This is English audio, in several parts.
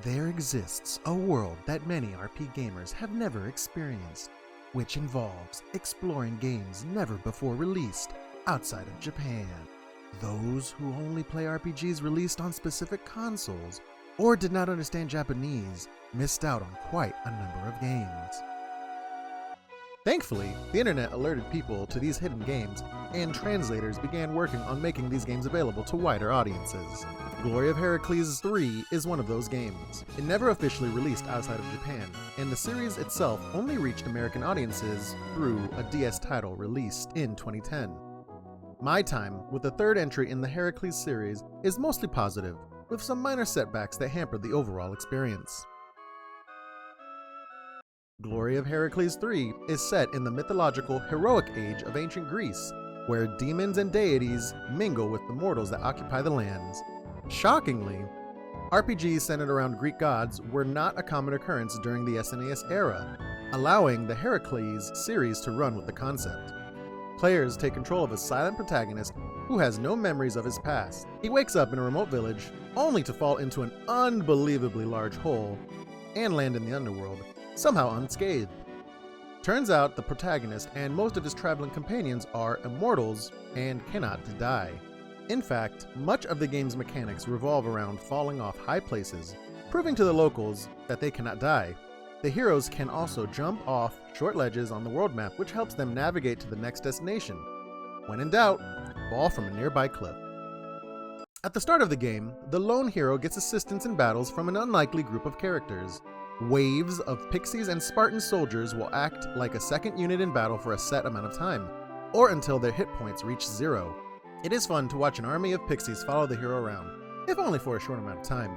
There exists a world that many RP gamers have never experienced, which involves exploring games never before released outside of Japan. Those who only play RPGs released on specific consoles or did not understand Japanese missed out on quite a number of games. Thankfully, the internet alerted people to these hidden games, and translators began working on making these games available to wider audiences. Glory of Heracles 3 is one of those games. It never officially released outside of Japan, and the series itself only reached American audiences through a DS title released in 2010. My time with the third entry in the Heracles series is mostly positive, with some minor setbacks that hampered the overall experience. Glory of Heracles 3 is set in the mythological heroic age of ancient Greece, where demons and deities mingle with the mortals that occupy the lands. Shockingly, RPGs centered around Greek gods were not a common occurrence during the SNES era, allowing the Heracles series to run with the concept. Players take control of a silent protagonist who has no memories of his past. He wakes up in a remote village, only to fall into an unbelievably large hole and land in the underworld, somehow unscathed. Turns out the protagonist and most of his traveling companions are immortals and cannot die. In fact, much of the game's mechanics revolve around falling off high places, proving to the locals that they cannot die. The heroes can also jump off short ledges on the world map, which helps them navigate to the next destination. When in doubt, fall from a nearby cliff. At the start of the game, the lone hero gets assistance in battles from an unlikely group of characters. Waves of pixies and Spartan soldiers will act like a second unit in battle for a set amount of time, or until their hit points reach 0. It is fun to watch an army of pixies follow the hero around, if only for a short amount of time.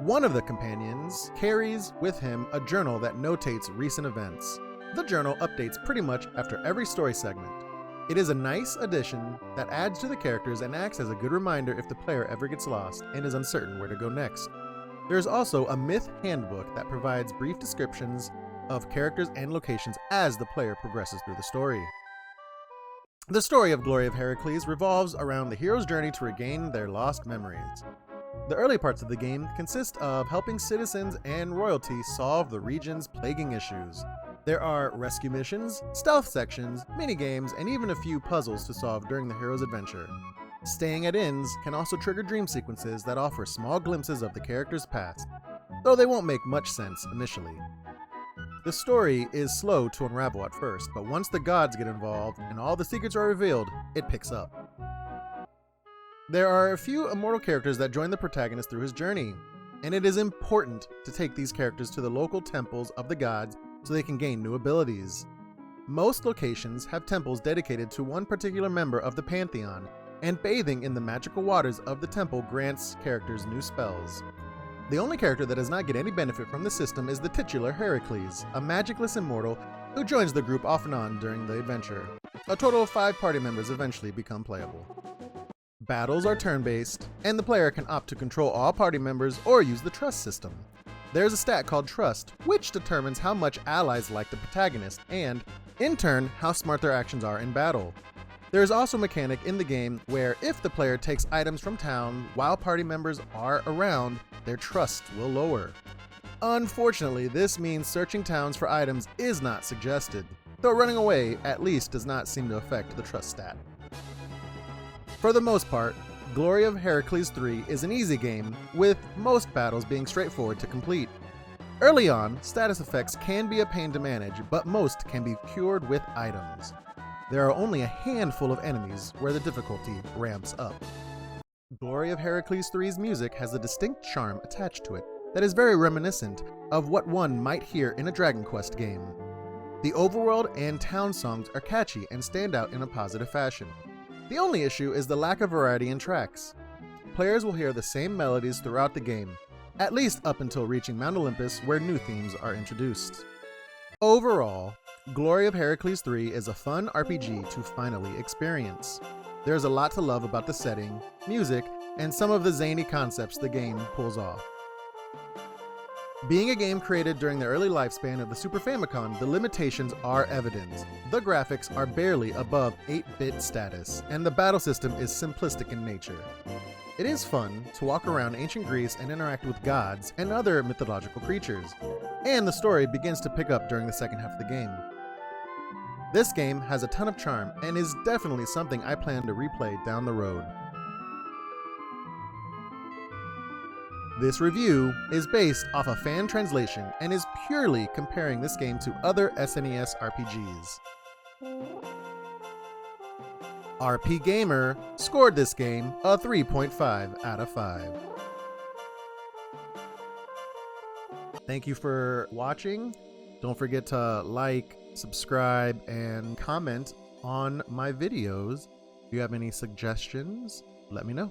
One of the companions carries with him a journal that notates recent events. The journal updates pretty much after every story segment. It is a nice addition that adds to the characters and acts as a good reminder if the player ever gets lost and is uncertain where to go next. There is also a myth handbook that provides brief descriptions of characters and locations as the player progresses through the story. The story of Glory of Heracles revolves around the hero's journey to regain their lost memories. The early parts of the game consist of helping citizens and royalty solve the region's plaguing issues. There are rescue missions, stealth sections, minigames, and even a few puzzles to solve during the hero's adventure. Staying at inns can also trigger dream sequences that offer small glimpses of the character's past, though they won't make much sense initially. The story is slow to unravel at first, but once the gods get involved and all the secrets are revealed, it picks up. There are a few immortal characters that join the protagonist through his journey, and it is important to take these characters to the local temples of the gods so they can gain new abilities. Most locations have temples dedicated to one particular member of the pantheon, and bathing in the magical waters of the temple grants characters new spells. The only character that does not get any benefit from the system is the titular Heracles, a magicless immortal who joins the group off and on during the adventure. A total of 5 party members eventually become playable. Battles are turn-based, and the player can opt to control all party members or use the trust system. There's a stat called Trust, which determines how much allies like the protagonist and, in turn, how smart their actions are in battle. There is also a mechanic in the game where if the player takes items from town while party members are around, their trust will lower. Unfortunately, this means searching towns for items is not suggested, though running away at least does not seem to affect the trust stat. For the most part, Glory of Heracles 3 is an easy game, with most battles being straightforward to complete. Early on, status effects can be a pain to manage, but most can be cured with items. There are only a handful of enemies where the difficulty ramps up. Glory of Heracles 3's music has a distinct charm attached to it that is very reminiscent of what one might hear in a Dragon Quest game. The overworld and town songs are catchy and stand out in a positive fashion. The only issue is the lack of variety in tracks. Players will hear the same melodies throughout the game, at least up until reaching Mount Olympus, where new themes are introduced. Overall, Glory of Heracles 3 is a fun RPG to finally experience. There's a lot to love about the setting, music, and some of the zany concepts the game pulls off. Being a game created during the early lifespan of the Super Famicom, the limitations are evident. The graphics are barely above 8-bit status, and the battle system is simplistic in nature. It is fun to walk around ancient Greece and interact with gods and other mythological creatures, and the story begins to pick up during the second half of the game. This game has a ton of charm and is definitely something I plan to replay down the road. This review is based off a fan translation and is purely comparing this game to other SNES RPGs. RP Gamer scored this game a 3.5 out of 5. Thank you for watching. Don't forget to like, subscribe, and comment on my videos. If you have any suggestions, let me know.